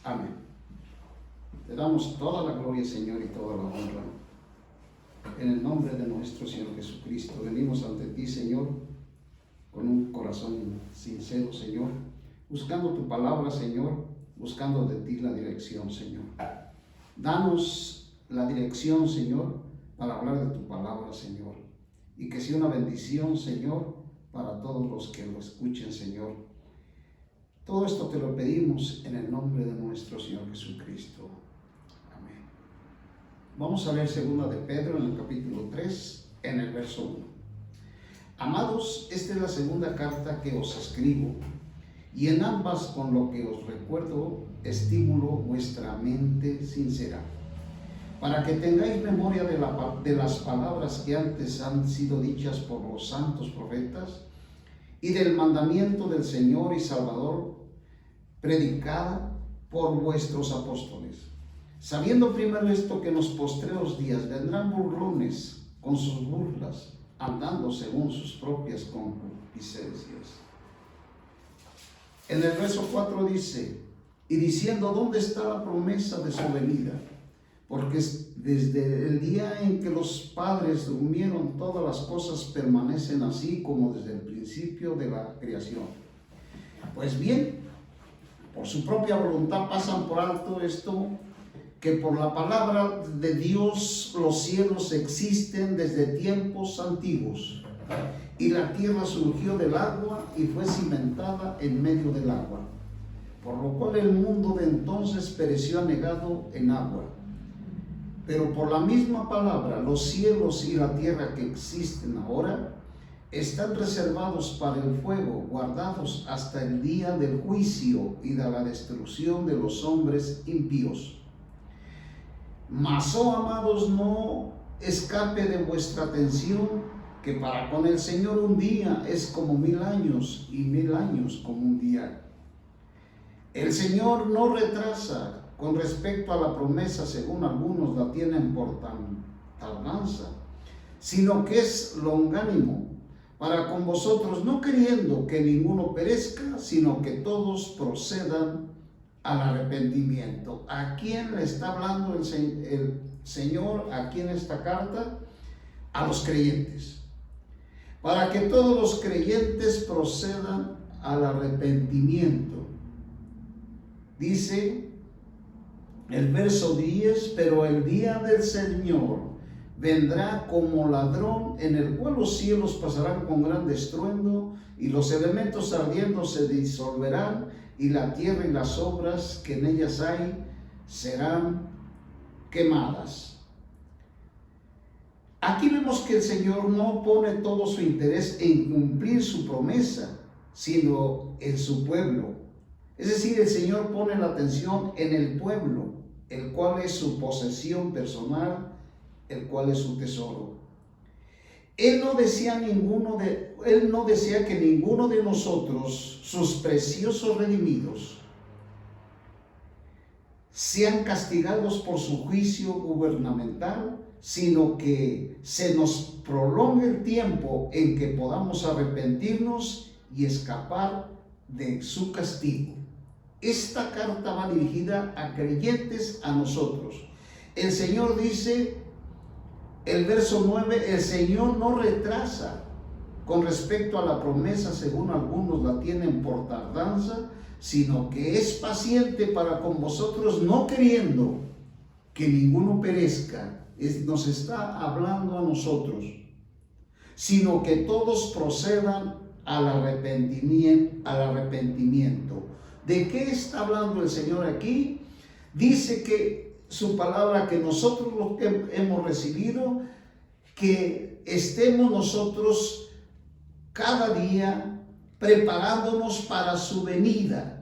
Amén. Te damos toda la gloria, Señor, y toda la honra. En el nombre de nuestro Señor Jesucristo, venimos ante ti, Señor, con un corazón sincero, Señor, buscando tu palabra, Señor, buscando de ti la dirección, Señor. Danos la dirección, Señor, para hablar de tu palabra, Señor, y que sea una bendición, Señor, para todos los que lo escuchen, Señor. Todo esto te lo pedimos en el nombre de nuestro Señor Jesucristo. Amén. Vamos a leer 2 de Pedro en el capítulo 3, en el verso 1. Amados, esta es la segunda carta que os escribo, y en ambas, con lo que os recuerdo, estimulo vuestra mente sincera, para que tengáis memoria de las palabras que antes han sido dichas por los santos profetas, y del mandamiento del Señor y Salvador, predicada por vuestros apóstoles, sabiendo primero esto, que en los postreros días vendrán burlones con sus burlas, andando según sus propias concupiscencias. En el verso 4 dice, y diciendo, ¿dónde está la promesa de su venida? Porque desde el día en que los padres durmieron, todas las cosas permanecen así como desde el principio de la creación. Pues bien, por su propia voluntad pasan por alto esto, que por la palabra de Dios los cielos existen desde tiempos antiguos, y la tierra surgió del agua y fue cimentada en medio del agua, por lo cual el mundo de entonces pereció anegado en agua. Pero por la misma palabra, los cielos y la tierra que existen ahora están reservados para el fuego, guardados hasta el día del juicio y de la destrucción de los hombres impíos. Mas, oh amados, no escape de vuestra atención, que para con el Señor un día es como 1000 años, y 1000 años como un día. El Señor no retrasa con respecto a la promesa, según algunos la tienen por tardanza, sino que es longánimo para con vosotros, no queriendo que ninguno perezca, sino que todos procedan al arrepentimiento. ¿A quién le está hablando el Señor aquí en esta carta? A los creyentes. Para que todos los creyentes procedan al arrepentimiento. Dice el verso 10, pero el día del Señor vendrá como ladrón, en el cual los cielos pasarán con gran estruendo, y los elementos ardiendo se disolverán, y la tierra y las obras que en ellas hay serán quemadas. Aquí vemos que el Señor no pone todo su interés en cumplir su promesa, sino en su pueblo. Es decir, el Señor pone la atención en el pueblo, el cual es su posesión personal, el cual es su tesoro. Él no desea que ninguno de nosotros, sus preciosos redimidos, sean castigados por su juicio gubernamental, sino que se nos prolongue el tiempo en que podamos arrepentirnos y escapar de su castigo. Esta carta va dirigida a creyentes, a nosotros. El Señor dice, el verso 9, el Señor no retrasa con respecto a la promesa, según algunos la tienen por tardanza, sino que es paciente para con vosotros, no queriendo que ninguno perezca. Nos está hablando a nosotros, sino que todos procedan al arrepentimiento. ¿De qué está hablando el Señor aquí? Dice que su palabra, que nosotros lo que hemos recibido, que estemos nosotros cada día preparándonos para su venida.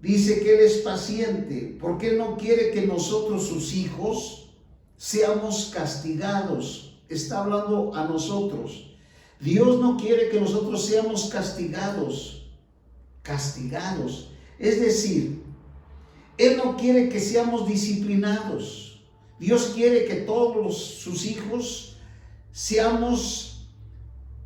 Dice que Él es paciente, porque Él no quiere que nosotros, sus hijos, seamos castigados. Está hablando a nosotros. Dios no quiere que nosotros seamos castigados. Es decir, Él no quiere que seamos disciplinados. Dios quiere que todos sus hijos seamos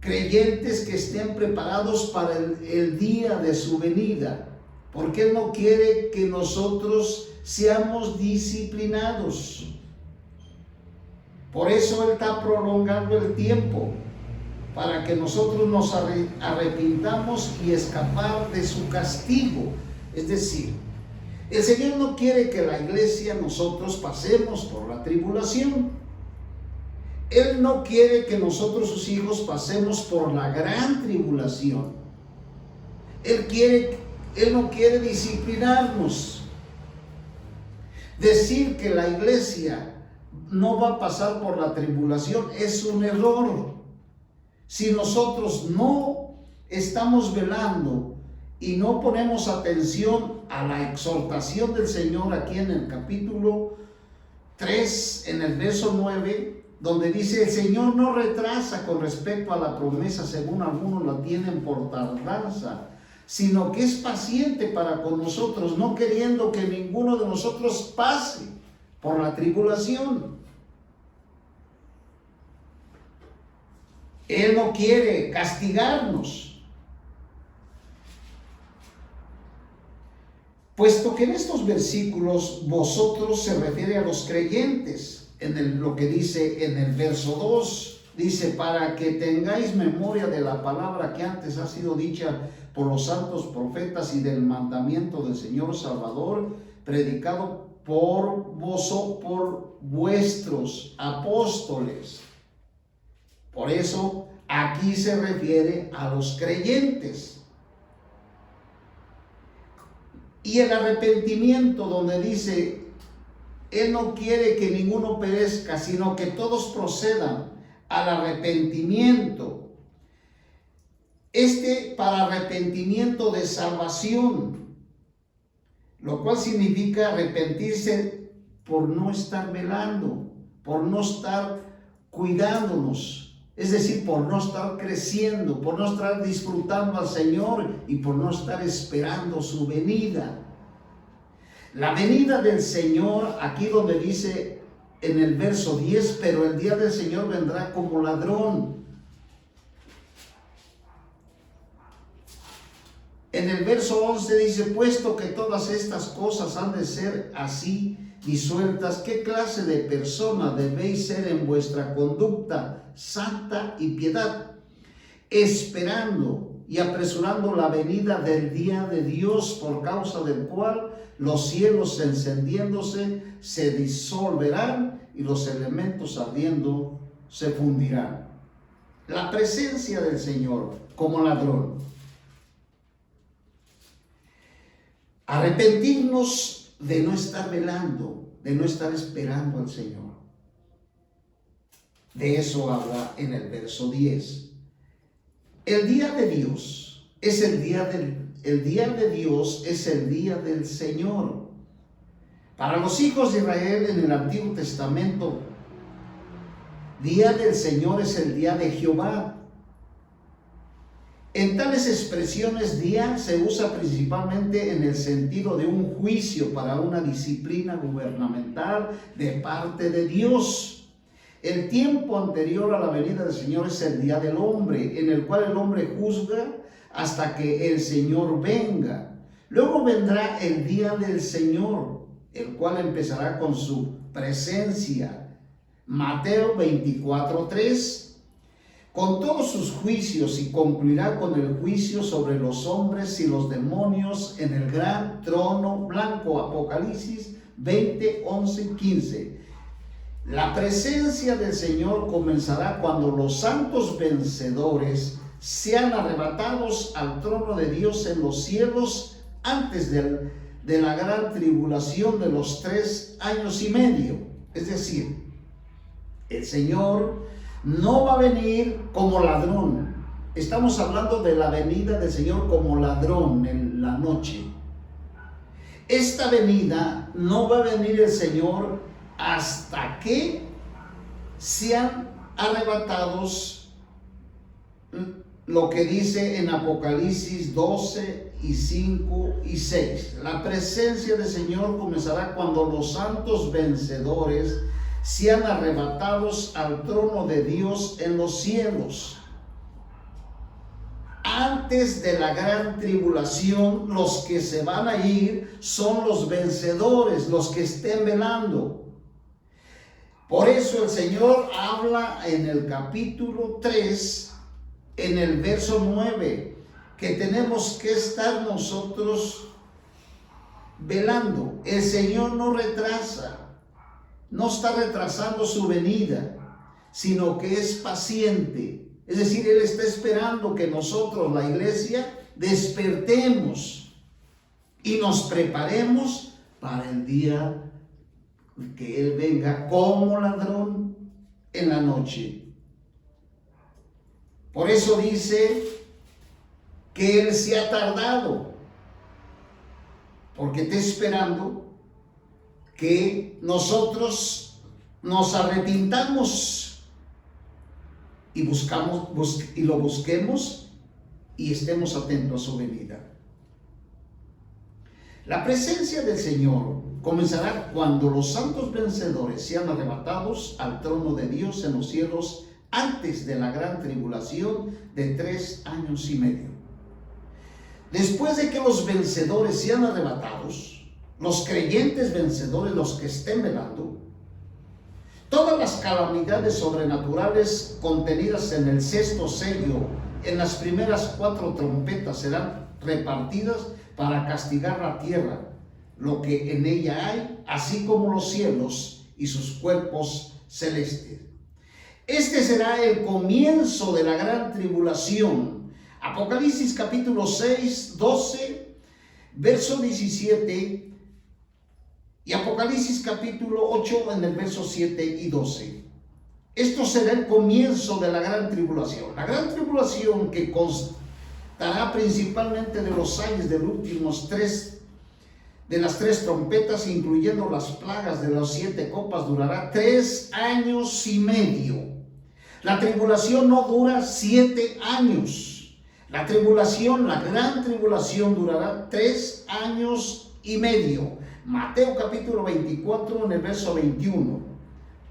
creyentes, que estén preparados para el día de su venida. porque Él no quiere que nosotros seamos disciplinados. Por eso Él está prolongando el tiempo, para que nosotros nos arrepintamos y escapar de su castigo. Es decir, el Señor no quiere que la iglesia, nosotros pasemos por la tribulación. Él no quiere que nosotros, sus hijos, pasemos por la gran tribulación. Él no quiere disciplinarnos. Decir que la iglesia no va a pasar por la tribulación es un error. Si nosotros no estamos velando y no ponemos atención a la exhortación del Señor aquí en el capítulo 3, en el verso 9, donde dice: el Señor no retrasa con respecto a la promesa, según algunos la tienen por tardanza, sino que es paciente para con nosotros, no queriendo que ninguno de nosotros pase por la tribulación. Él no quiere castigarnos, puesto que en estos versículos vosotros se refiere a los creyentes. Lo que dice en el verso 2, dice: para que tengáis memoria de la palabra que antes ha sido dicha por los santos profetas y del mandamiento del Señor Salvador, predicado por vuestros apóstoles. Por eso aquí se refiere a los creyentes. Y el arrepentimiento, donde dice: Él no quiere que ninguno perezca, sino que todos procedan al arrepentimiento. Para arrepentimiento de salvación, lo cual significa arrepentirse por no estar velando, por no estar cuidándonos. Es decir, por no estar creciendo, por no estar disfrutando al Señor y por no estar esperando su venida. La venida del Señor, aquí donde dice en el verso 10, pero el día del Señor vendrá como ladrón. En el verso 11 dice: puesto que todas estas cosas han de ser así disueltas, ¿qué clase de persona debéis ser en vuestra conducta santa y piedad, esperando y apresurando la venida del día de Dios, por causa del cual los cielos encendiéndose se disolverán y los elementos ardiendo se fundirán? La presencia del Señor como ladrón. Arrepentirnos de no estar velando, de no estar esperando al Señor. De eso habla en el verso 10. El día de Dios es el día de Dios es el día del Señor. Para los hijos de Israel en el Antiguo Testamento, día del Señor es el día de Jehová. En tales expresiones, día se usa principalmente en el sentido de un juicio para una disciplina gubernamental de parte de Dios. El tiempo anterior a la venida del Señor es el día del hombre, en el cual el hombre juzga hasta que el Señor venga. Luego vendrá el día del Señor, el cual empezará con su presencia. Mateo 24:3. Con todos sus juicios, y concluirá con el juicio sobre los hombres y los demonios en el gran trono blanco. Apocalipsis 20:11-15. La presencia del Señor comenzará cuando los santos vencedores sean arrebatados al trono de Dios en los cielos antes de la gran tribulación de los 3 años y medio. Es decir, el Señor no va a venir como ladrón. Estamos hablando de la venida del Señor como ladrón en la noche. Esta venida no va a venir el Señor hasta que sean arrebatados, lo que dice en Apocalipsis 12:5-6. La presencia del Señor comenzará cuando los santos vencedores sean arrebatados al trono de Dios en los cielos. antes de la gran tribulación, los que se van a ir son los vencedores, los que estén velando. Por eso el Señor habla en el capítulo 3, en el verso 9, que tenemos que estar nosotros velando. El Señor no retrasa, no está retrasando su venida, sino que es paciente. Es decir, Él está esperando que nosotros, la iglesia, despertemos y nos preparemos para el día que Él venga como ladrón en la noche. Por eso dice que Él se ha tardado, porque está esperando que nosotros nos arrepintamos y lo busquemos y estemos atentos a su venida. La presencia del Señor comenzará cuando los santos vencedores sean arrebatados al trono de Dios en los cielos antes de la gran tribulación de 3 años y medio. Después de que los vencedores sean arrebatados, los creyentes vencedores, los que estén velando, todas las calamidades sobrenaturales contenidas en el 6º sello, en las primeras 4 trompetas, serán repartidas para castigar la tierra, lo que en ella hay, así como los cielos y sus cuerpos celestes. Este será el comienzo de la gran tribulación. Apocalipsis capítulo 6, 12, verso 17, y Apocalipsis capítulo 8 en el verso 7 y 12. Esto será el comienzo de la gran tribulación. La gran tribulación, que constará principalmente de los años de los últimos 3, de las 3 trompetas, incluyendo las plagas de las 7 copas, durará 3 años y medio. La tribulación no dura 7 años. La tribulación, la gran tribulación, durará 3 años y medio. Mateo capítulo 24 en el verso 21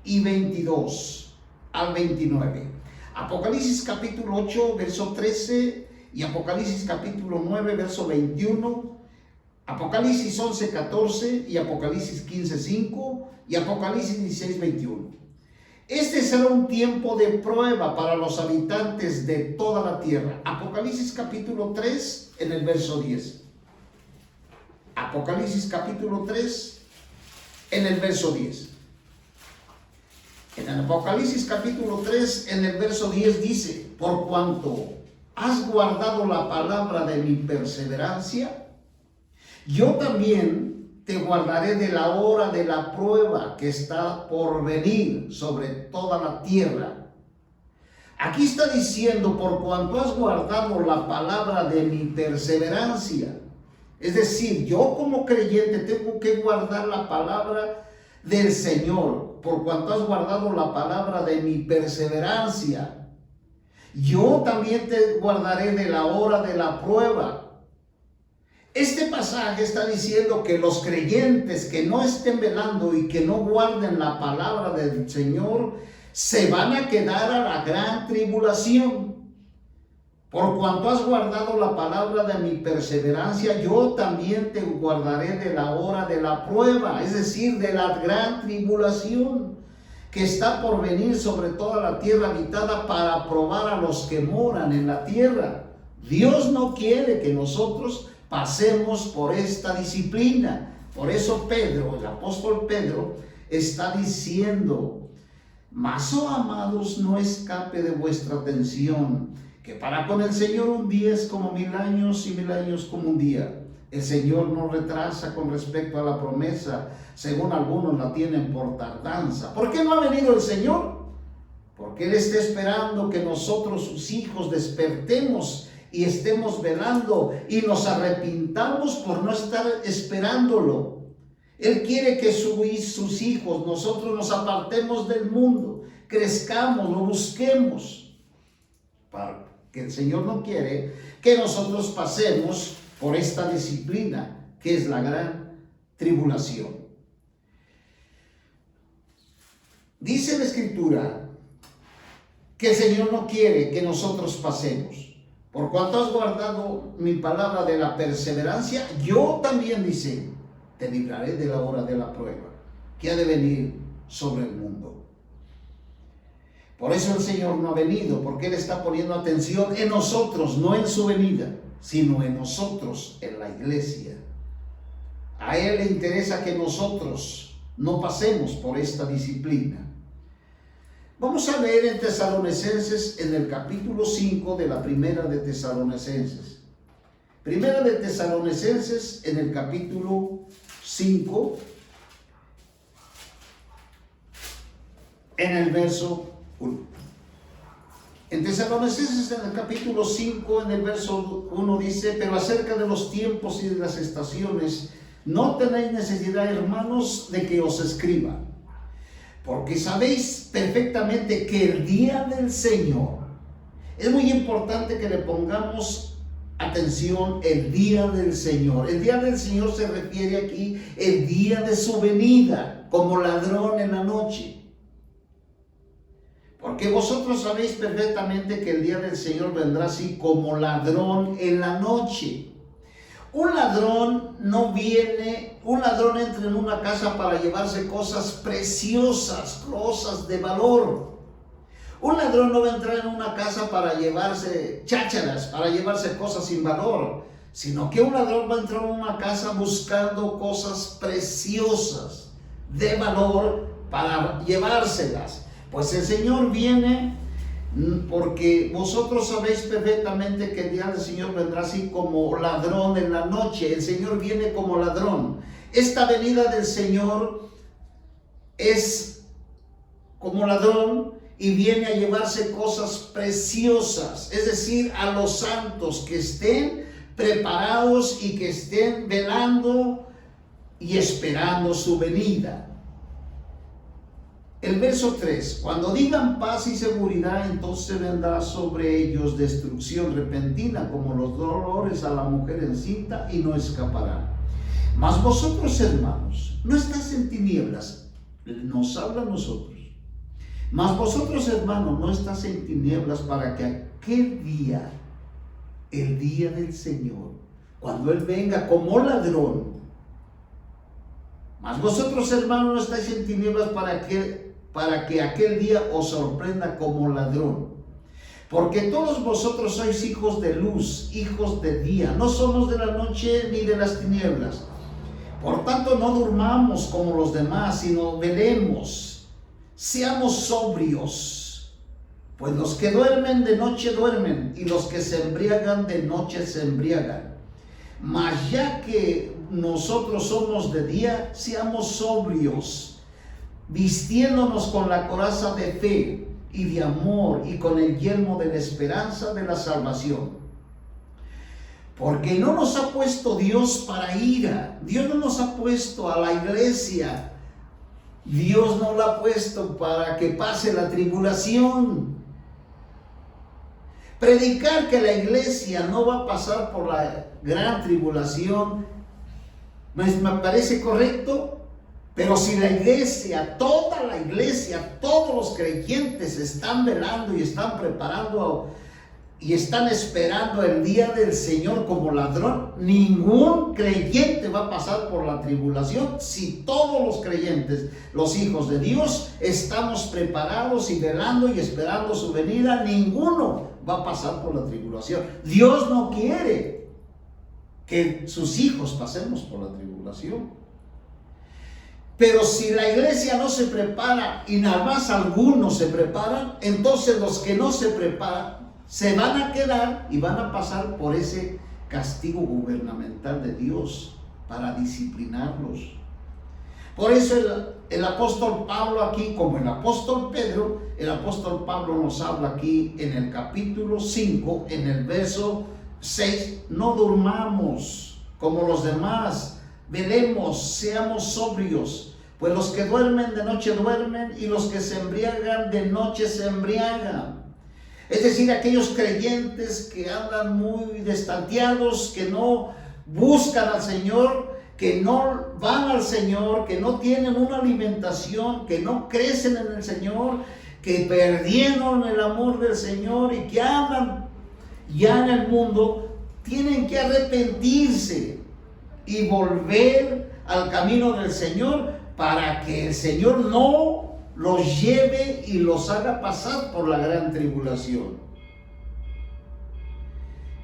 y 22 al 29. Apocalipsis capítulo 8 verso 13 y Apocalipsis capítulo 9 verso 21. Apocalipsis 11, 14 y Apocalipsis 15, 5 y Apocalipsis 16, 21. Este será un tiempo de prueba para los habitantes de toda la tierra. Apocalipsis capítulo 3 en el verso 10. Apocalipsis capítulo 3 en el verso 10. En el Apocalipsis capítulo 3 en el verso 10 dice: por cuanto has guardado la palabra de mi perseverancia, yo también te guardaré de la hora de la prueba que está por venir sobre toda la tierra. Aquí está diciendo: por cuanto has guardado la palabra de mi perseverancia. Es decir, yo como creyente tengo que guardar la palabra del Señor. Por cuanto has guardado la palabra de mi perseverancia, yo también te guardaré de la hora de la prueba. Este pasaje está diciendo que los creyentes que no estén velando y que no guarden la palabra del Señor se van a quedar a la gran tribulación. Por cuanto has guardado la palabra de mi perseverancia, yo también te guardaré de la hora de la prueba, es decir, de la gran tribulación que está por venir sobre toda la tierra habitada, para probar a los que moran en la tierra. Dios no quiere que nosotros pasemos por esta disciplina. Por eso Pedro, el apóstol Pedro, está diciendo: mas, oh amados, no escape de vuestra atención, que para con el Señor un día es como 1000 años y 1000 años como un día. El Señor no retrasa con respecto a la promesa, según algunos la tienen por tardanza. ¿Por qué no ha venido el Señor? Porque Él está esperando que nosotros, sus hijos, despertemos y estemos velando y nos arrepintamos por no estar esperándolo. Él quiere que sus hijos, nosotros nos apartemos del mundo, crezcamos, lo busquemos, porque el Señor no quiere que nosotros pasemos por esta disciplina que es la gran tribulación. Dice la Escritura que el Señor no quiere que nosotros pasemos. Por cuanto has guardado mi palabra de la perseverancia, yo también, dice, te libraré de la hora de la prueba que ha de venir sobre el mundo. Por eso el Señor no ha venido, porque Él está poniendo atención en nosotros, no en su venida, sino en nosotros, en la iglesia. A Él le interesa que nosotros no pasemos por esta disciplina. Vamos a leer en Tesalonicenses, en el capítulo 5 de la primera de Tesalonicenses. Primera de Tesalonicenses, en el capítulo 5, en el verso 1. En Tesalonicenses, en el capítulo 5, en el verso 1 dice: pero acerca de los tiempos y de las estaciones, no tenéis necesidad, hermanos, de que os escriba, porque sabéis perfectamente que el día del Señor, es muy importante que le pongamos atención, el día del Señor. El día del Señor se refiere aquí el día de su venida, como ladrón en la noche. Porque vosotros sabéis perfectamente que el día del Señor vendrá así como ladrón en la noche. Un ladrón entra en una casa para llevarse cosas preciosas, cosas de valor. Un ladrón no va a entrar en una casa para llevarse chácharas, para llevarse cosas sin valor, sino que un ladrón va a entrar en una casa buscando cosas preciosas, de valor, para llevárselas. Pues el Señor viene, porque vosotros sabéis perfectamente que el día del Señor vendrá así como ladrón en la noche. El Señor viene como ladrón. Esta venida del Señor es como ladrón y viene a llevarse cosas preciosas, es decir, a los santos que estén preparados y que estén velando y esperando su venida. El verso 3, cuando digan paz y seguridad, entonces vendrá sobre ellos destrucción repentina, como los dolores a la mujer encinta, y no escaparán. Mas vosotros, hermanos, no estáis en tinieblas, nos habla a nosotros. Mas vosotros, hermanos, no estáis en tinieblas, para que aquel día, el día del Señor, cuando Él venga como ladrón, mas vosotros, hermanos, no estáis en tinieblas, para que aquel día os sorprenda como ladrón. Porque todos vosotros sois hijos de luz, hijos de día, no somos de la noche ni de las tinieblas. Por tanto, no durmamos como los demás, sino velemos, seamos sobrios. Pues los que duermen de noche duermen, y los que se embriagan de noche se embriagan. Mas ya que nosotros somos de día, seamos sobrios, vistiéndonos con la coraza de fe y de amor, y con el yelmo de la esperanza de la salvación. Porque no nos ha puesto Dios para ira. Dios no nos ha puesto a la iglesia. Dios no la ha puesto para que pase la tribulación. Predicar que la iglesia no va a pasar por la gran tribulación me parece correcto. Pero si la iglesia, toda la iglesia, todos los creyentes están velando y están preparando y están esperando el día del Señor como ladrón, ningún creyente va a pasar por la tribulación. Si todos los creyentes, los hijos de Dios, estamos preparados y velando y esperando su venida, ninguno va a pasar por la tribulación. Dios no quiere que sus hijos pasemos por la tribulación. Pero si la iglesia no se prepara y nada más algunos se preparan, entonces los que no se preparan se van a quedar y van a pasar por ese castigo gubernamental de Dios para disciplinarlos. Por eso el apóstol Pablo aquí, como el apóstol Pedro, el apóstol Pablo nos habla aquí en el capítulo 5, en el verso 6, no durmamos como los demás, velemos, seamos sobrios, pues los que duermen de noche duermen, y los que se embriagan de noche se embriagan. Es decir, aquellos creyentes que andan muy destanteados, que no buscan al Señor, que no van al Señor, que no tienen una alimentación, que no crecen en el Señor, que perdieron el amor del Señor y que andan ya en el mundo, tienen que arrepentirse y volver al camino del Señor para que el Señor no los lleve y los haga pasar por la gran tribulación.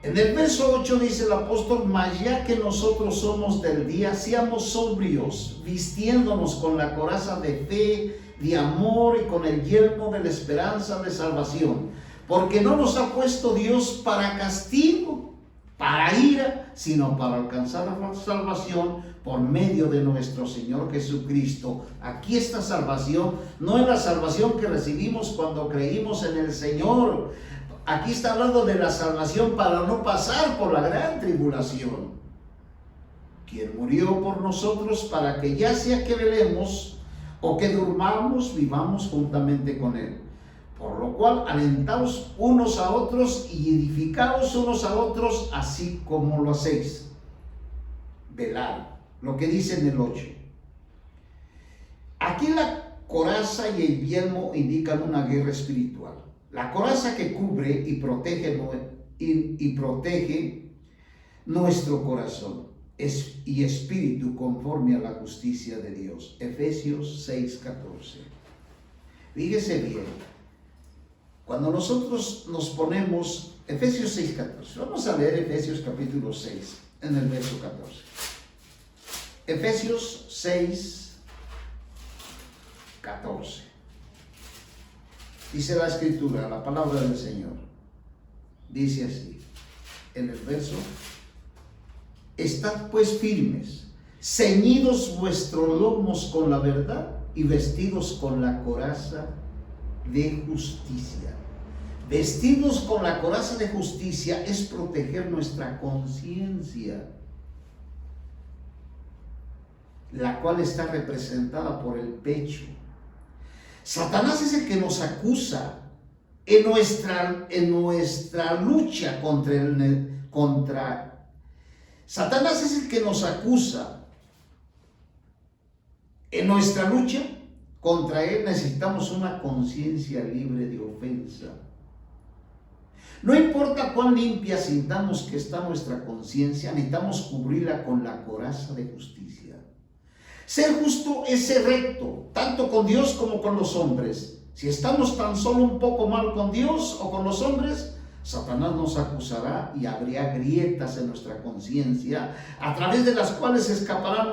En el verso 8 dice el apóstol: mas ya que nosotros somos del día, seamos sobrios, vistiéndonos con la coraza de fe, de amor y con el yelmo de la esperanza de salvación. Porque no nos ha puesto Dios para castigo, para ira, sino para alcanzar la salvación por medio de nuestro Señor Jesucristo. Aquí esta salvación no es la salvación que recibimos cuando creímos en el Señor. Aquí está hablando de la salvación para no pasar por la gran tribulación. Quien murió por nosotros para que ya sea que velemos o que durmamos, vivamos juntamente con Él. Por lo cual, alentaos unos a otros y edificaos unos a otros, así como lo hacéis. Velad, lo que dice en el 8. Aquí la coraza y el yelmo indican una guerra espiritual. La coraza que cubre y protege nuestro corazón y espíritu conforme a la justicia de Dios. Efesios 6:14. Fíjese bien. Cuando nosotros nos ponemos, Efesios 6:14, vamos a leer Efesios capítulo 6, en el verso 14. Efesios 6:14. Dice la Escritura, la palabra del Señor. Dice así, en el verso: estad pues firmes, ceñidos vuestros lomos con la verdad y vestidos con la coraza de justicia. Vestidos con la coraza de justicia es proteger nuestra conciencia, la cual está representada por el pecho. Satanás es el que nos acusa en nuestra lucha contra Satanás es el que nos acusa. En nuestra lucha contra él necesitamos una conciencia libre de ofensa. No importa cuán limpia sintamos que está nuestra conciencia, necesitamos cubrirla con la coraza de justicia. Ser justo es ser recto, tanto con Dios como con los hombres. Si estamos tan solo un poco mal con Dios o con los hombres, Satanás nos acusará y habría grietas en nuestra conciencia, a través de las cuales escapará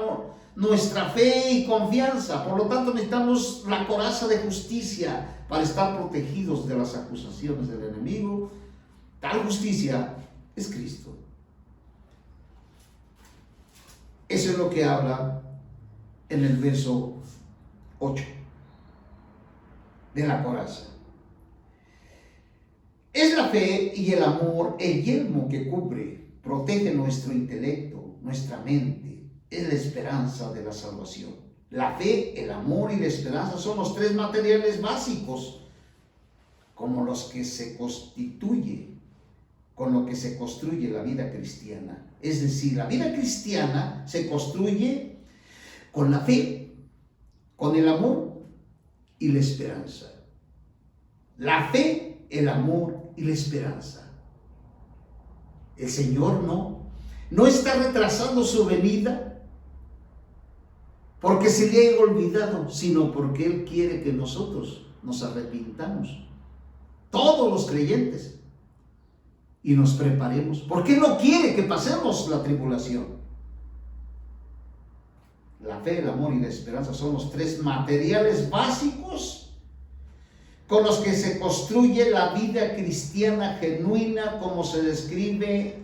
nuestra fe y confianza. Por lo tanto, necesitamos la coraza de justicia para estar protegidos de las acusaciones del enemigo. Tal justicia es Cristo. Eso es lo que habla en el verso 8 de la coraza. Es la fe y el amor el yelmo que cubre, protege nuestro intelecto, nuestra mente. Es la esperanza de la salvación. La fe, el amor y la esperanza son los tres materiales básicos con lo que se construye la vida cristiana. Es decir, la vida cristiana se construye con la fe, con el amor y la esperanza. La fe, el amor y la esperanza. El Señor no está retrasando su venida porque se le haya olvidado, sino porque Él quiere que nosotros nos arrepintamos, todos los creyentes, y nos preparemos, porque Él no quiere que pasemos la tribulación. La fe, el amor y la esperanza son los tres materiales básicos con los que se construye la vida cristiana genuina, como se describe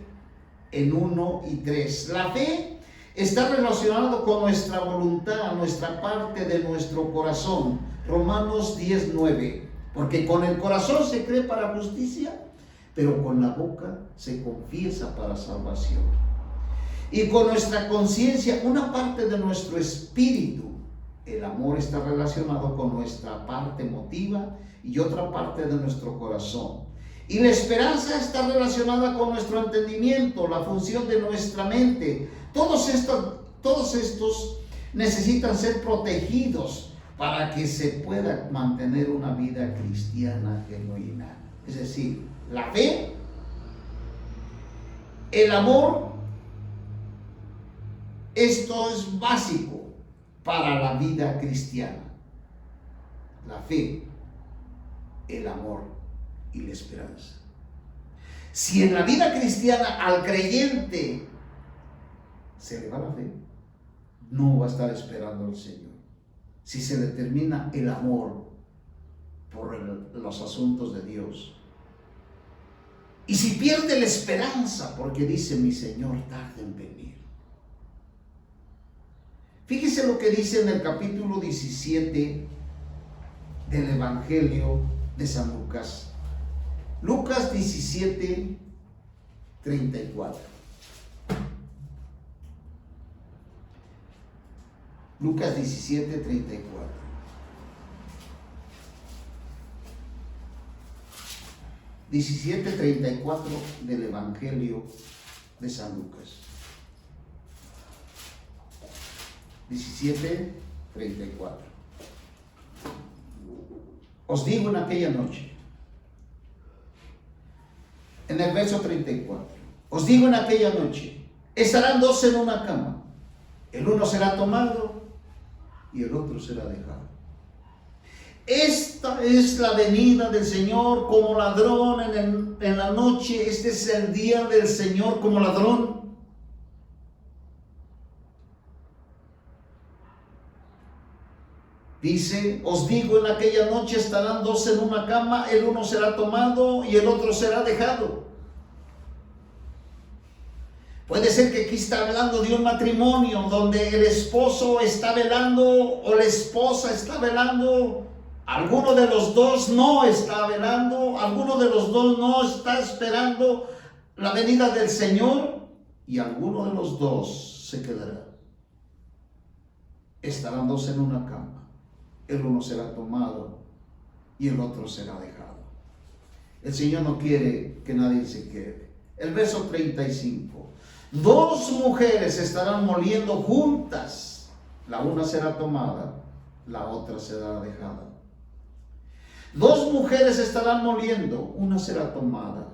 en 1 y 3. La fe está relacionado con nuestra voluntad, nuestra parte de nuestro corazón. Romanos 10:9. Porque con el corazón se cree para justicia, pero con la boca se confiesa para salvación. Y con nuestra conciencia, una parte de nuestro espíritu. El amor está relacionado con nuestra parte emotiva y otra parte de nuestro corazón. Y la esperanza está relacionada con nuestro entendimiento, la función de nuestra mente. Todos estos necesitan ser protegidos para que se pueda mantener una vida cristiana genuina. Es decir, la fe, El amor, esto es básico para la vida cristiana. La fe, el amor y la esperanza. Si en la vida cristiana al creyente se le va la fe, no va a estar esperando al Señor. Si se le termina el amor por los asuntos de Dios, y si pierde la esperanza porque dice mi Señor tarda en venir. Fíjese lo que dice en el capítulo 17 del Evangelio de San Lucas. Lucas 17, 34. Lucas 17, 34. Diecisiete 34 del Evangelio de San Lucas. 17, 34. Os digo en aquella noche, en el verso 34, os digo en aquella noche, estarán dos en una cama, el uno será tomado y el otro será dejado. Esta es la venida del Señor como ladrón en la noche. Este es el día del Señor como ladrón. Dice, os digo en aquella noche estarán dos en una cama, el uno será tomado y el otro será dejado. Puede ser que aquí está hablando de un matrimonio donde el esposo está velando o la esposa está velando. Alguno de los dos no está velando, alguno de los dos no está esperando la venida del Señor y alguno de los dos se quedará. Estarán dos en una cama, el uno será tomado y el otro será dejado. El Señor no quiere que nadie se quede. El verso 35. Dos mujeres estarán moliendo juntas, la una será tomada, la otra será dejada. Dos mujeres estarán moliendo, una será tomada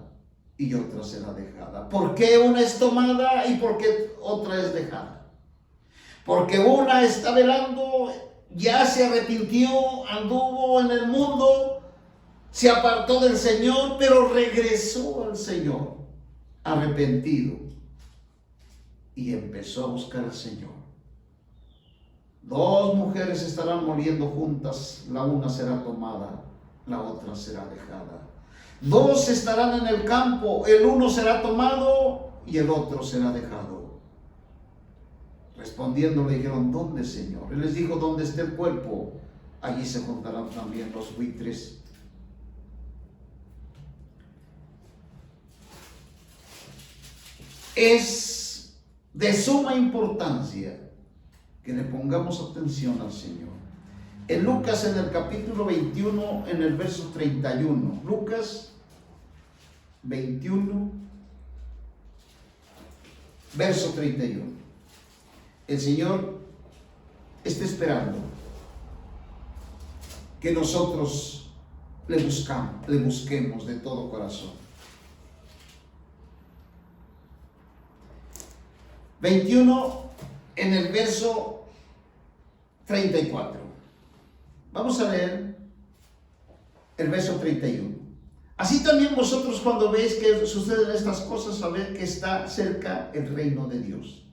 y otra será dejada. ¿Por qué una es tomada y por qué otra es dejada? Porque una está velando, ya se arrepintió, anduvo en el mundo, se apartó del Señor, pero regresó al Señor arrepentido y empezó a buscar al Señor. Dos mujeres estarán moliendo juntas, la una será tomada, la otra será dejada. Dos estarán en el campo, el uno será tomado y el otro será dejado. Respondiendo le dijeron, ¿dónde, Señor? Él les dijo, donde esté el cuerpo, allí se juntarán también los buitres. Es de suma importancia que le pongamos atención al Señor. En Lucas, en el capítulo 21, en el verso 31. Lucas 21, verso 31. El Señor está esperando que nosotros le busquemos de todo corazón. 21, en el verso 34. Vamos a leer el verso 31. Así también vosotros cuando veis que suceden estas cosas, sabed que está cerca el reino de Dios.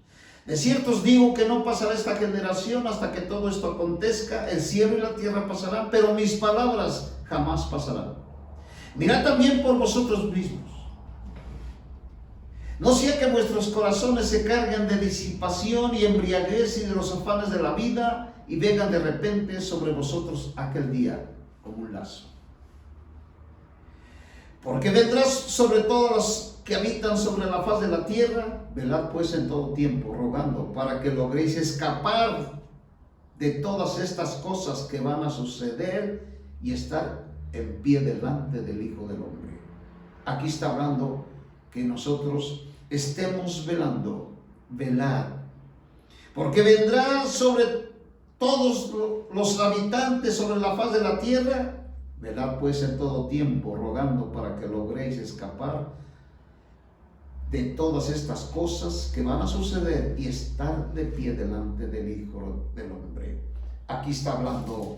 De cierto os digo que no pasará esta generación hasta que todo esto acontezca. El cielo y la tierra pasarán, pero mis palabras jamás pasarán. Mirad también por vosotros mismos. No sea que vuestros corazones se carguen de disipación y embriaguez y de los afanes de la vida, y vengan de repente sobre vosotros aquel día como un lazo. Porque vendrás sobre todos los que habitan sobre la faz de la tierra. Velad pues en todo tiempo, rogando para que logréis escapar de todas estas cosas que van a suceder y estar en pie delante del Hijo del Hombre. Aquí está hablando que nosotros estemos velando, velad, porque vendrá sobre todos los habitantes sobre la faz de la tierra. Velad pues en todo tiempo, rogando para que logréis escapar de todas estas cosas que van a suceder y estar de pie delante del Hijo del Hombre. Aquí está hablando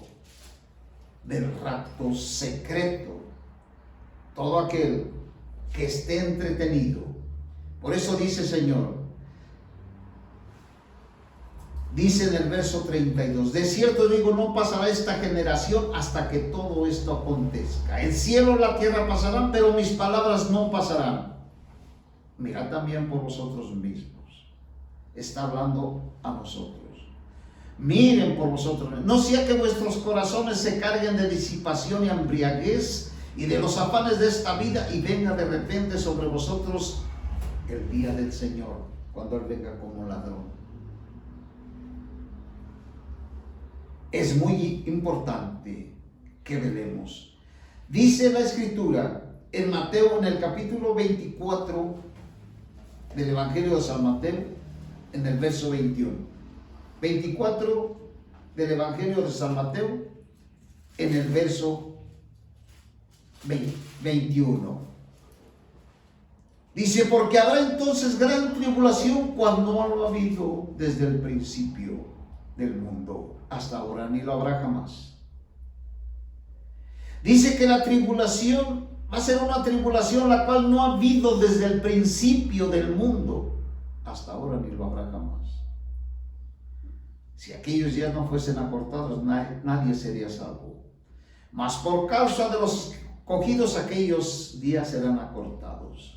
del rapto secreto. Todo aquel que esté entretenido. Por eso dice el Señor, dice en el verso 32, de cierto digo, no pasará esta generación hasta que todo esto acontezca. El cielo y la tierra pasarán, pero mis palabras no pasarán. Mirad también por vosotros mismos. Está hablando a nosotros. Miren por vosotros mismos. No sea que vuestros corazones se carguen de disipación y embriaguez y de los afanes de esta vida, y venga de repente sobre vosotros el día del Señor, cuando Él venga como ladrón. Es muy importante que velemos. Dice la Escritura en Mateo, en el capítulo 24 del Evangelio de San Mateo, en el verso 21. 24 del Evangelio de San Mateo, en el verso 21. Dice, porque habrá entonces gran tribulación cuando no lo ha habido desde el principio del mundo hasta ahora, ni lo habrá jamás. Dice que la tribulación va a ser una tribulación la cual no ha habido desde el principio del mundo hasta ahora, ni lo habrá jamás. Si aquellos días no fuesen acortados, nadie sería salvo. Mas por causa de los cogidos, aquellos días serán acortados.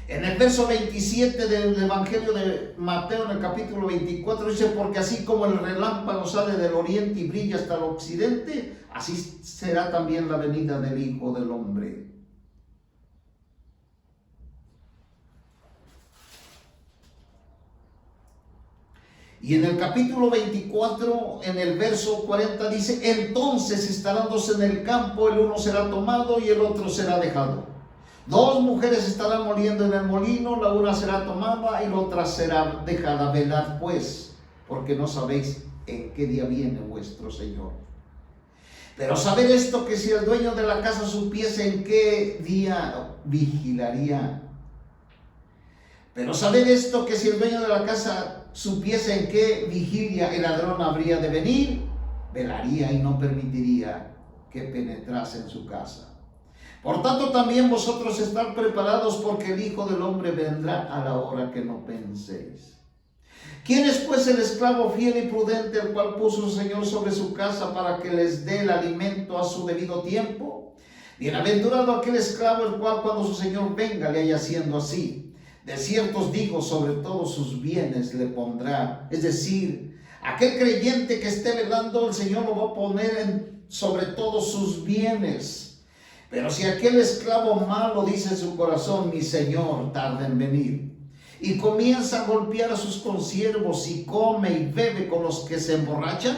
En el verso 27 del Evangelio de Mateo, en el capítulo 24, dice, porque así como el relámpago sale del oriente y brilla hasta el occidente, así será también la venida del Hijo del Hombre. Y en el capítulo 24, en el verso 40, dice, entonces estarán dos en el campo, el uno será tomado y el otro será dejado. Dos mujeres estarán moliendo en el molino, la una será tomada y la otra será dejada. Velad pues, porque no sabéis en qué día viene vuestro Señor. Pero sabed esto, que si el dueño de la casa supiese en qué día vigilaría. Pero sabed esto, que si el dueño de la casa supiese en qué vigilia el ladrón habría de venir, velaría y no permitiría que penetrase en su casa. Por tanto, también vosotros estad preparados, porque el Hijo del Hombre vendrá a la hora que no penséis. ¿Quién es pues el esclavo fiel y prudente, el cual puso su Señor sobre su casa para que les dé el alimento a su debido tiempo? Bienaventurado aquel esclavo, el cual cuando su Señor venga le haya haciendo así. De cierto os digo, sobre todos sus bienes le pondrá. Es decir, aquel creyente que esté velando, el Señor lo va a poner sobre todos sus bienes. Pero si aquel esclavo malo dice en su corazón, mi Señor tarda en venir, y comienza a golpear a sus consiervos y come y bebe con los que se emborrachan,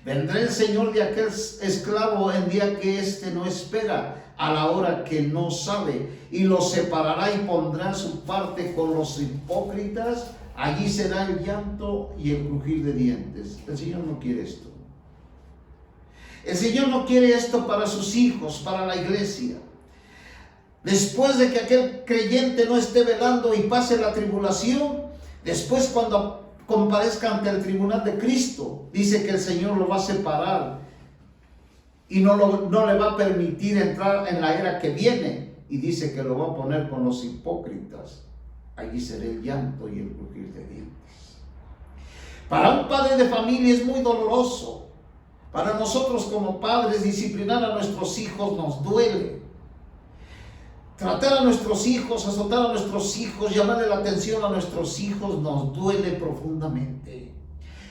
vendrá el Señor de aquel esclavo en día que éste no espera, a la hora que no sabe, y lo separará y pondrá su parte con los hipócritas. Allí será el llanto y el crujir de dientes. El Señor no quiere esto. El Señor no quiere esto para sus hijos, para la iglesia. Después de que aquel creyente no esté velando y pase la tribulación, después cuando comparezca ante el tribunal de Cristo, dice que el Señor lo va a separar y no le va a permitir entrar en la era que viene, y dice que lo va a poner con los hipócritas. Allí será el llanto y el crujir de dientes. Para un padre de familia es muy doloroso. Para nosotros como padres, disciplinar a nuestros hijos nos duele. Tratar a nuestros hijos, azotar a nuestros hijos, llamarle la atención a nuestros hijos nos duele profundamente.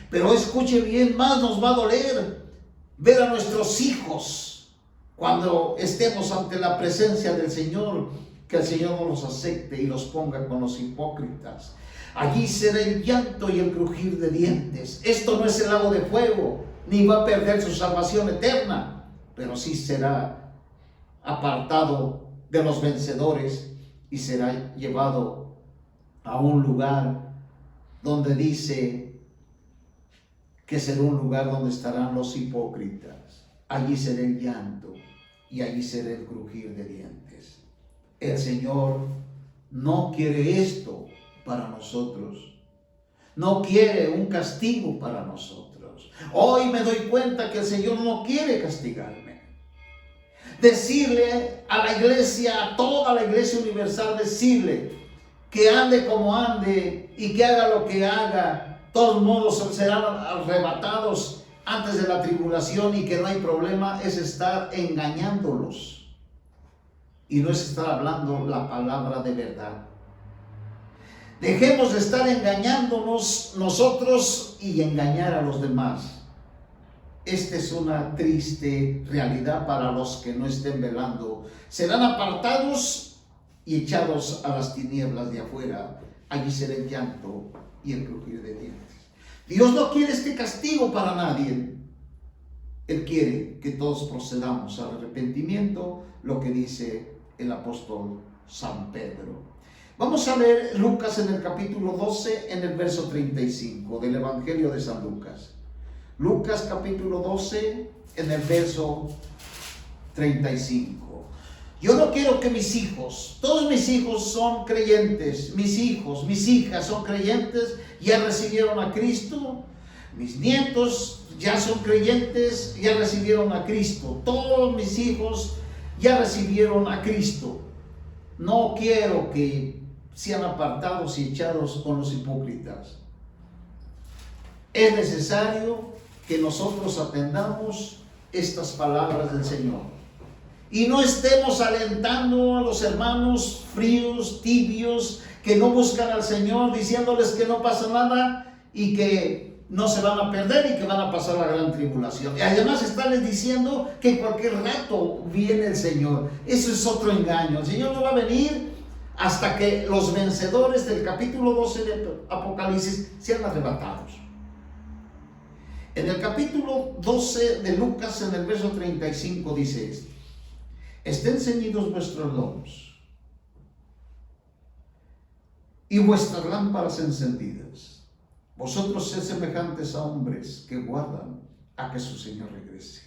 Pero escuche bien, más nos va a doler ver a nuestros hijos cuando estemos ante la presencia del Señor, que el Señor no los acepte y los ponga con los hipócritas. Allí será el llanto y el crujir de dientes. Esto no es el lago de fuego, ni va a perder su salvación eterna, pero sí será apartado de los vencedores y será llevado a un lugar donde dice que será un lugar donde estarán los hipócritas. Allí será el llanto y allí será el crujir de dientes. El Señor no quiere esto para nosotros. No quiere un castigo para nosotros. Hoy me doy cuenta que el Señor no quiere castigarme. Decirle a la iglesia, a toda la iglesia universal, decirle que ande como ande y que haga lo que haga, de todos modos serán arrebatados antes de la tribulación y que no hay problema, es estar engañándolos. Y no es estar hablando la palabra de verdad. Dejemos de estar engañándonos nosotros y engañar a los demás. Esta es una triste realidad para los que no estén velando. Serán apartados y echados a las tinieblas de afuera. Allí será el llanto y el crujir de dientes. Dios no quiere este castigo para nadie. Él quiere que todos procedamos al arrepentimiento, lo que dice el apóstol San Pedro. Vamos a leer Lucas en el capítulo 12, en el verso 35 del Evangelio de San Lucas. Lucas capítulo 12, en el verso 35. Yo no quiero que mis hijos, todos mis hijos son creyentes, mis hijos, mis hijas son creyentes, ya recibieron a Cristo, mis nietos ya son creyentes, ya recibieron a Cristo, todos mis hijos ya recibieron a Cristo. No quiero que sean apartados y echados con los hipócritas. Es necesario que nosotros atendamos estas palabras del Señor y no estemos alentando a los hermanos fríos, tibios, que no buscan al Señor, diciéndoles que no pasa nada y que no se van a perder y que van a pasar la gran tribulación. Y además estarles diciendo que en cualquier rato viene el Señor. Eso es otro engaño. El Señor no va a venir hasta que los vencedores del capítulo 12 de Apocalipsis sean arrebatados. En el capítulo 12 de Lucas, en el verso 35, dice esto: estén ceñidos vuestros lomos y vuestras lámparas encendidas. Vosotros sed semejantes a hombres que guardan a que su Señor regrese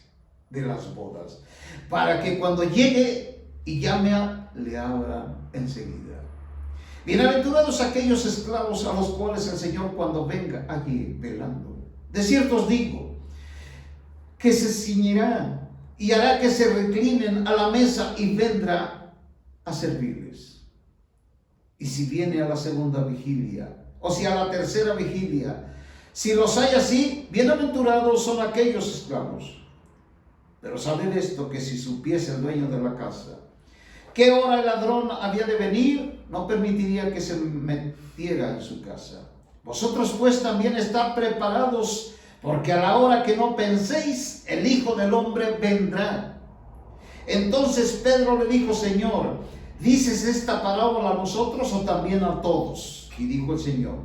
de las bodas, para que cuando llegue y llame, le abra enseguida. Bienaventurados aquellos esclavos a los cuales el Señor, cuando venga, allí velando. De cierto os digo que se ciñirá y hará que se reclinen a la mesa y vendrá a servirles. Y si viene a la segunda vigilia, o si a la tercera vigilia, si los hay así, bienaventurados son aquellos esclavos. Pero sabed esto, que si supiese el dueño de la casa qué hora el ladrón había de venir, no permitiría que se metiera en su casa. Vosotros pues también estad preparados, porque a la hora que no penséis, el Hijo del Hombre vendrá. Entonces Pedro le dijo: Señor, ¿dices esta palabra a nosotros o también a todos? Y dijo el Señor: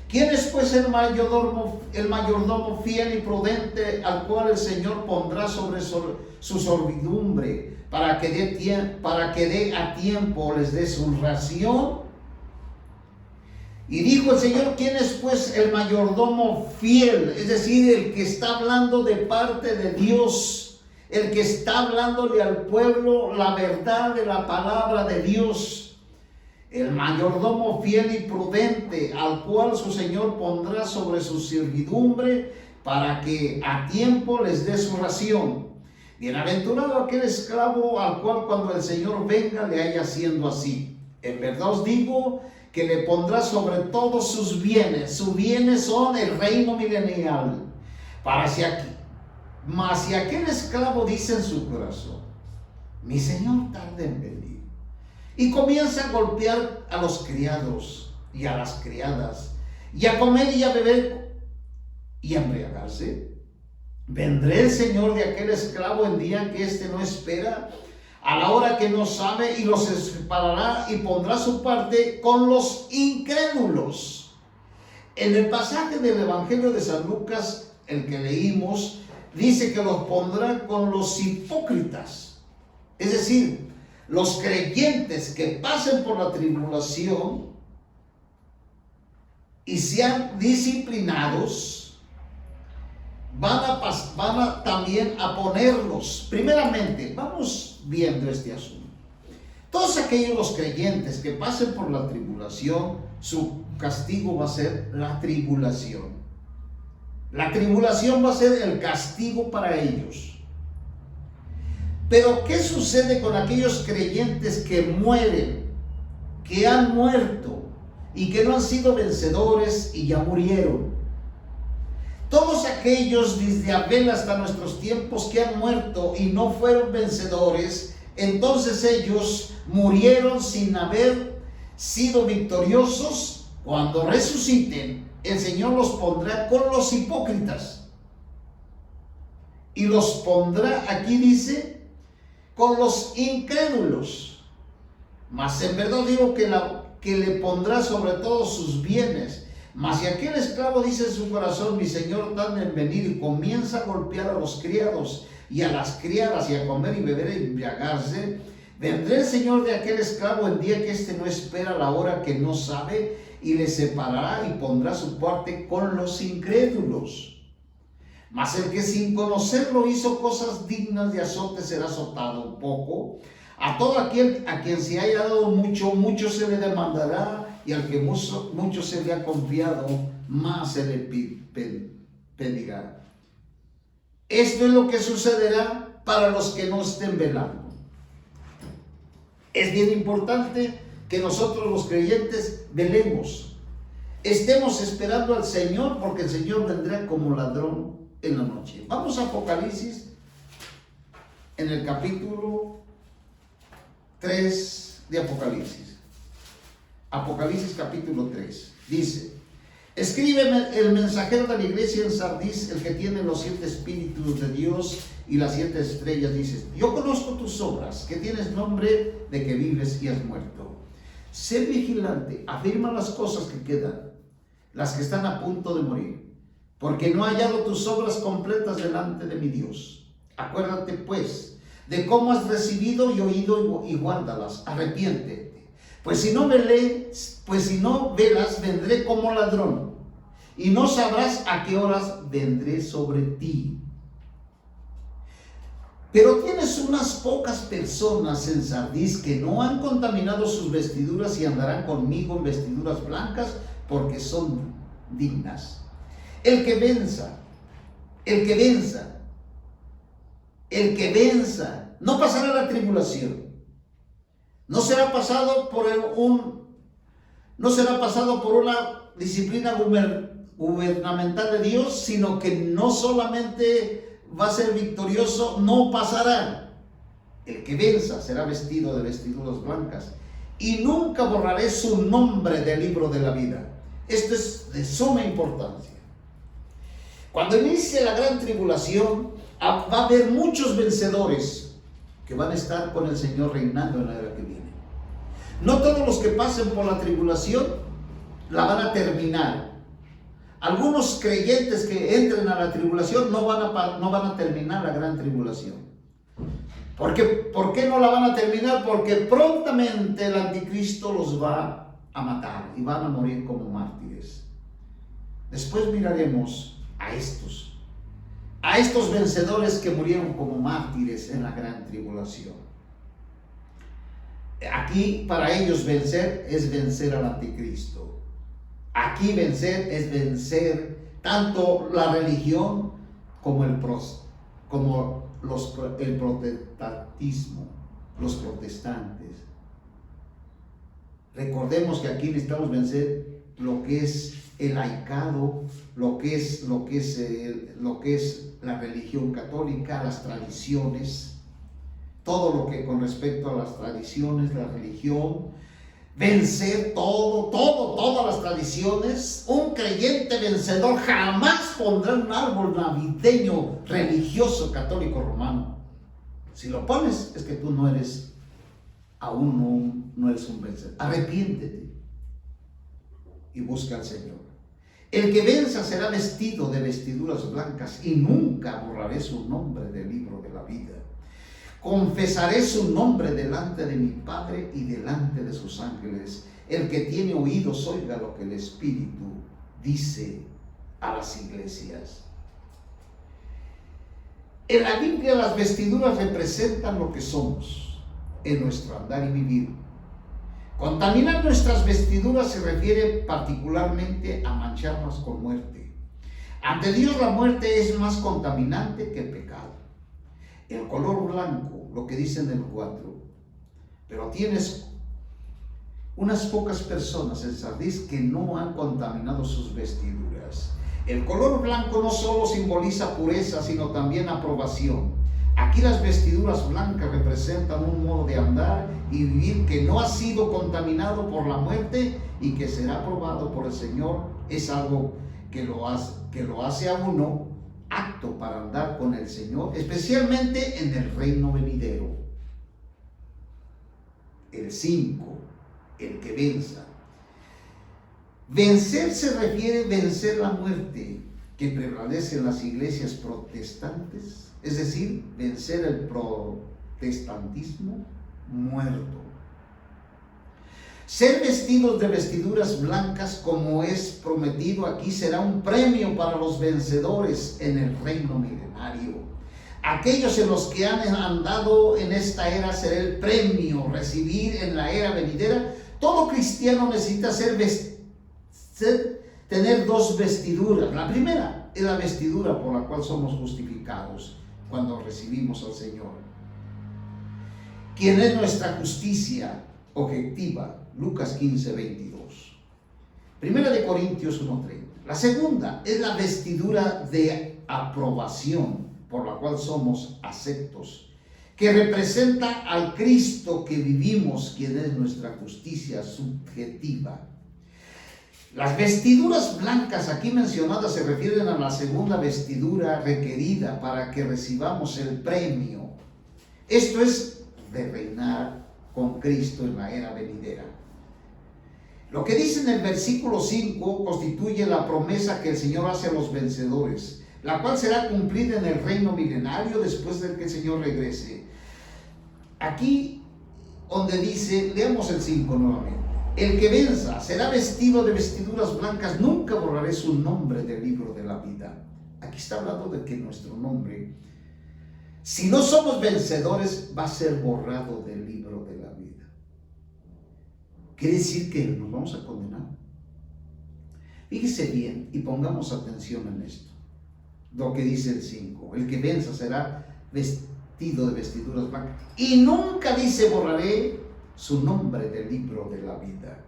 ¿quién es pues el mayordomo fiel y prudente, al cual el Señor pondrá sobre su servidumbre, para que dé a tiempo les dé su ración? Y dijo el Señor: ¿quién es pues el mayordomo fiel? Es decir, el que está hablando de parte de Dios, el que está hablándole al pueblo la verdad de la palabra de Dios. El mayordomo fiel y prudente, al cual su Señor pondrá sobre su servidumbre, para que a tiempo les dé su ración. Bienaventurado aquel esclavo al cual cuando el Señor venga le haya haciendo así. En verdad os digo que le pondrá sobre todos sus bienes. Sus bienes son el reino milenial. Mas si aquel esclavo dice en su corazón: mi Señor tarda en venir, y comienza a golpear a los criados y a las criadas, y a comer y a beber y a embriagarse, vendrá el Señor de aquel esclavo en día que éste no espera, a la hora que no sabe, y los separará y pondrá su parte con los incrédulos. En el pasaje del Evangelio de San Lucas, el que leímos, dice que los pondrá con los hipócritas, es decir, los creyentes que pasen por la tribulación y sean disciplinados, van a también a ponerlos. Primeramente, vamos viendo este asunto. Todos aquellos creyentes que pasen por la tribulación, su castigo va a ser la tribulación. La tribulación va a ser el castigo para ellos. Pero ¿qué sucede con aquellos creyentes que mueren, que han muerto y que no han sido vencedores y ya murieron? Todos aquellos desde Abel hasta nuestros tiempos que han muerto y no fueron vencedores, entonces ellos murieron sin haber sido victoriosos. Cuando resuciten, el Señor los pondrá con los hipócritas. Y los pondrá, aquí dice, con los incrédulos. Mas en verdad digo que le pondrá sobre todos sus bienes. Mas si aquel esclavo dice en su corazón, mi Señor, dame en venir, y comienza a golpear a los criados y a las criadas, y a comer y beber y embriagarse, vendrá el Señor de aquel esclavo el día que éste no espera, la hora que no sabe, y le separará y pondrá su parte con los incrédulos. Mas el que sin conocerlo hizo cosas dignas de azote será azotado poco. A todo aquel a quien se haya dado mucho, mucho se le demandará, y al que mucho se le ha confiado, más se le pedirá. Esto es lo que sucederá para los que no estén velando. Es bien importante que nosotros los creyentes velemos, estemos esperando al Señor, porque el Señor vendrá como ladrón en la noche. Vamos a Apocalipsis, en el capítulo 3 de Apocalipsis. Apocalipsis capítulo 3. Dice: escríbeme el mensajero de la iglesia en Sardis, el que tiene los 7 espíritus de Dios y las 7 estrellas. Dice: yo conozco tus obras, que tienes nombre de que vives y has muerto. Sé vigilante, afirma las cosas que quedan, las que están a punto de morir, porque no he hallado tus obras completas delante de mi Dios. Acuérdate pues de cómo has recibido y oído, y guárdalas. Arrepiéntete, pues si no velas, vendré como ladrón, y no sabrás a qué horas vendré sobre ti. Pero tienes unas pocas personas en Sardis que no han contaminado sus vestiduras, y andarán conmigo en vestiduras blancas, porque son dignas. El que venza, no pasará la tribulación. No será pasado por una disciplina gubernamental de Dios, sino que no solamente va a ser victorioso, no pasará. El que venza será vestido de vestiduras blancas, y nunca borraré su nombre del libro de la vida. Esto es de suma importancia. Cuando inicie la gran tribulación, va a haber muchos vencedores que van a estar con el Señor reinando en la era que viene. No todos los que pasen por la tribulación la van a terminar. Algunos creyentes que entren a la tribulación no van a terminar la gran tribulación. ¿Por qué no la van a terminar? Porque prontamente el anticristo los va a matar y van a morir como mártires. Después miraremos a estos vencedores que murieron como mártires en la gran tribulación. Aquí para ellos vencer es vencer al anticristo. Aquí vencer es vencer tanto la religión como el protestantismo, los protestantes. Recordemos que aquí necesitamos vencer lo que es el laicado, lo que es la religión católica, las tradiciones, todo lo que con respecto a las tradiciones, la religión, vencer todas las tradiciones. Un creyente vencedor jamás pondrá un árbol navideño religioso católico romano. Si lo pones, es que tú no eres un vencedor. Arrepiéntete y busca al Señor. El que venza será vestido de vestiduras blancas, y nunca borraré su nombre del libro de la vida. Confesaré su nombre delante de mi Padre y delante de sus ángeles. El que tiene oídos, oiga lo que el Espíritu dice a las iglesias. En la Biblia las vestiduras representan lo que somos. en nuestro andar y vivir. Contaminar nuestras vestiduras se refiere particularmente a mancharlas con muerte. Ante Dios la muerte es más contaminante que el pecado. El color blanco, lo que dice en el 4, pero tienes unas pocas personas en Sardis que no han contaminado sus vestiduras. El color blanco no solo simboliza pureza, sino también aprobación. Aquí las vestiduras blancas representan un modo de andar y vivir que no ha sido contaminado por la muerte y que será aprobado por el Señor. Es algo que lo hace a uno apto para andar con el Señor, especialmente en el reino venidero. El 5, el que venza. Vencer se refiere a vencer la muerte que prevalece en las iglesias protestantes, es decir, vencer el protestantismo muerto. Ser vestidos de vestiduras blancas, como es prometido aquí, será un premio para los vencedores en el reino milenario. Aquellos en los que han andado en esta era será el premio recibir en la era venidera. Todo cristiano necesita tener dos vestiduras. La primera es la vestidura por la cual somos justificados cuando recibimos al Señor, quien es nuestra justicia objetiva. Lucas 15, 22. Primera de Corintios 1:30. La segunda es la vestidura de aprobación por la cual somos aceptos, que representa al Cristo que vivimos, quien es nuestra justicia subjetiva. Las vestiduras blancas aquí mencionadas se refieren a la segunda vestidura requerida para que recibamos el premio. Esto es de reinar con Cristo en la era venidera. Lo que dice en el versículo 5 constituye la promesa que el Señor hace a los vencedores, la cual será cumplida en el reino milenario después de que el Señor regrese. Aquí donde dice, leamos el 5 nuevamente. El que venza será vestido de vestiduras blancas, nunca borraré su nombre del libro de la vida. Aquí está hablando de que nuestro nombre, si no somos vencedores, va a ser borrado del libro de la vida. Quiere decir que nos vamos a condenar. Fíjese bien y pongamos atención en esto. Lo que dice el 5, el que venza será vestido de vestiduras blancas. Y nunca dice borraré su nombre del libro de la vida.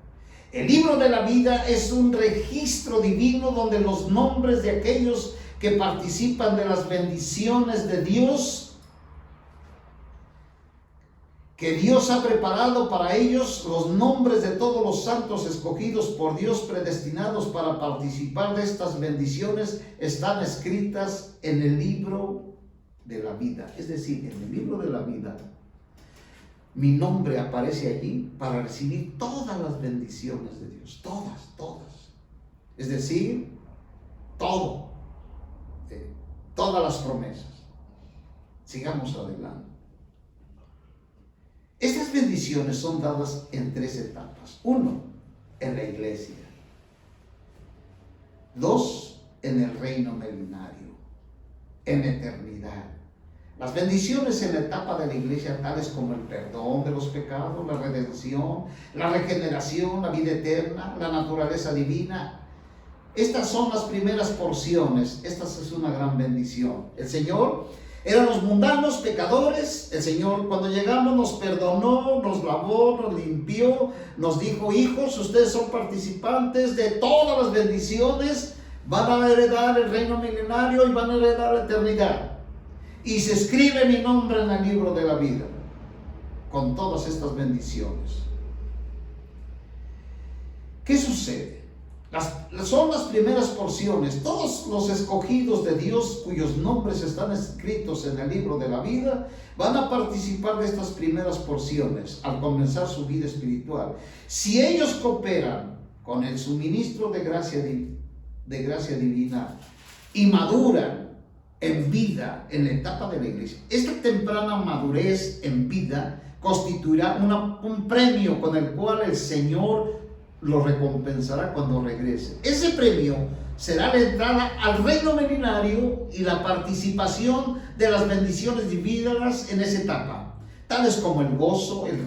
El libro de la vida es un registro divino donde los nombres de aquellos que participan de las bendiciones de Dios, que Dios ha preparado para ellos, los nombres de todos los santos escogidos por Dios, predestinados para participar de estas bendiciones, están escritas en el libro de la vida. Es decir, en el libro de la vida, mi nombre aparece allí para recibir todas las bendiciones de Dios. Todas. Es decir, todas las promesas. Sigamos adelante. Estas bendiciones son dadas en 3 etapas. 1, en la iglesia. 2, en el reino milenario, en eternidad. Las bendiciones en la etapa de la iglesia, tales como el perdón de los pecados, la redención, la regeneración, la vida eterna, la naturaleza divina. Estas son las primeras porciones. Esta es una gran bendición. El Señor, éramos mundanos, pecadores. El Señor, cuando llegamos, nos perdonó, nos lavó, nos limpió, nos dijo: hijos, ustedes son participantes de todas las bendiciones, van a heredar el reino milenario y van a heredar la eternidad. Y se escribe mi nombre en el libro de la vida, con todas estas bendiciones. ¿Qué sucede? Son las primeras porciones. Todos los escogidos de Dios cuyos nombres están escritos en el libro de la vida van a participar de estas primeras porciones al comenzar su vida espiritual. Si ellos cooperan con el suministro de gracia divina y maduran en vida en la etapa de la iglesia, esta temprana madurez en vida constituirá un premio con el cual el Señor lo recompensará cuando regrese. Ese premio será la entrada al reino milenario y la participación de las bendiciones divinas en esa etapa. tales como el gozo y el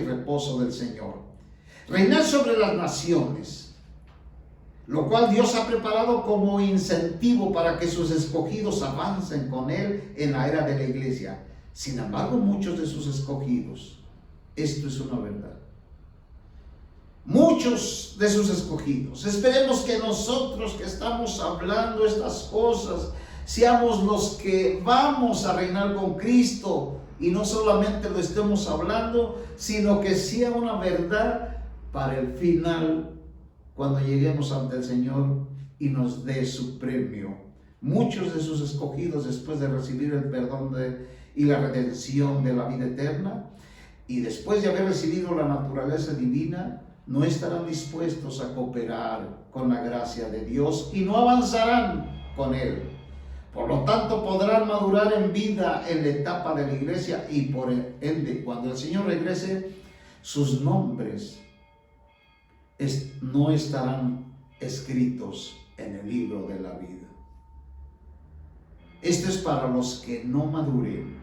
reposo del Señor. Reinar sobre las naciones, lo cual Dios ha preparado como incentivo para que sus escogidos avancen con Él en la era de la iglesia. Sin embargo, muchos de sus escogidos, esto es una verdad, muchos de sus escogidos, esperemos que nosotros que estamos hablando estas cosas, seamos los que vamos a reinar con Cristo, y no solamente lo estemos hablando, sino que sea una verdad para el final, cuando lleguemos ante el Señor y nos dé su premio. Muchos de sus escogidos, después de recibir el perdón y la redención de la vida eterna, y después de haber recibido la naturaleza divina, no estarán dispuestos a cooperar con la gracia de Dios y no avanzarán con Él. Por lo tanto, podrán madurar en vida en la etapa de la iglesia, y por ende, cuando el Señor regrese, sus nombres no estarán escritos en el libro de la vida. Esto es para los que no maduren,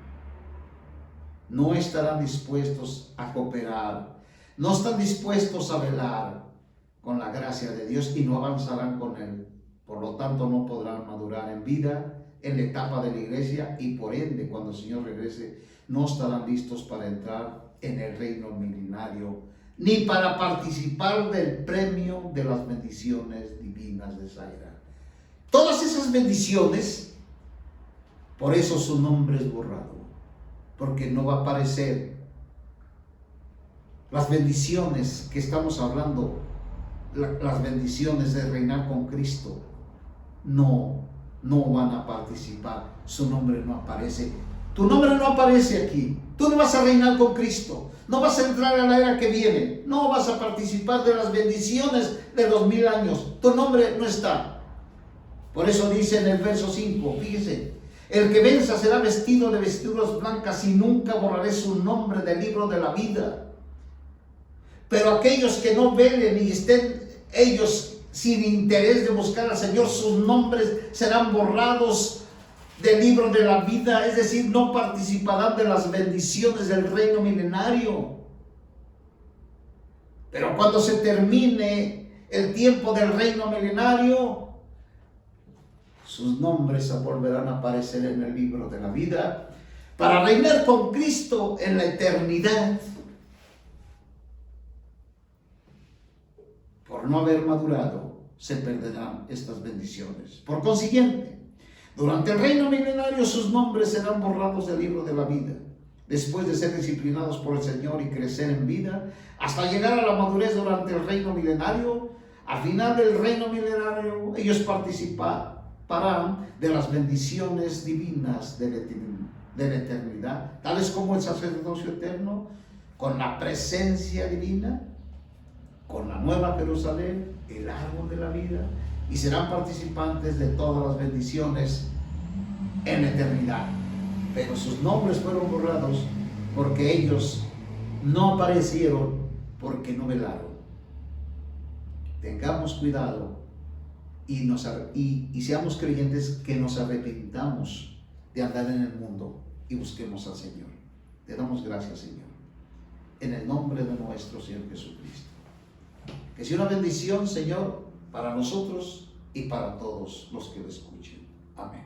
no estarán dispuestos a cooperar, no están dispuestos a velar con la gracia de Dios y no avanzarán con Él. Por lo tanto, no podrán madurar en vida en la etapa de la iglesia, y por ende, cuando el Señor regrese, no estarán listos para entrar en el reino milenario, ni para participar del premio de las bendiciones divinas de esa era. Todas esas bendiciones, por eso su nombre es borrado, porque no va a aparecer. Las bendiciones que estamos hablando, las bendiciones de reinar con Cristo, no van a participar. Su nombre no aparece. Tu nombre no aparece aquí. Tú no vas a reinar con Cristo. No vas a entrar a la era que viene. No vas a participar de las bendiciones de los 1000 años. Tu nombre no está. Por eso dice en el verso 5, fíjese: el que venza será vestido de vestiduras blancas y nunca borraré su nombre del libro de la vida. Pero aquellos que no velen y estén ellos sin interés de buscar al Señor, sus nombres serán borrados del libro de la vida, es decir, no participarán de las bendiciones del reino milenario. Pero cuando se termine el tiempo del reino milenario, sus nombres volverán a aparecer en el libro de la vida para reinar con Cristo en la eternidad. Por no haber madurado, se perderán estas bendiciones. Por consiguiente, durante el reino milenario sus nombres serán borrados del libro de la vida, después de ser disciplinados por el Señor y crecer en vida, hasta llegar a la madurez durante el reino milenario. Al final del reino milenario, ellos participarán de las bendiciones divinas de la eternidad, tales como el sacerdocio eterno, con la presencia divina, con la nueva Jerusalén, el árbol de la vida, y serán participantes de todas las bendiciones en la eternidad. Pero sus nombres fueron borrados porque ellos no aparecieron, porque no velaron. Tengamos cuidado y seamos creyentes que nos arrepintamos de andar en el mundo y busquemos al Señor. Te damos gracias, Señor, en el nombre de nuestro Señor Jesucristo. Que sea una bendición, Señor, para nosotros y para todos los que lo escuchen. Amén.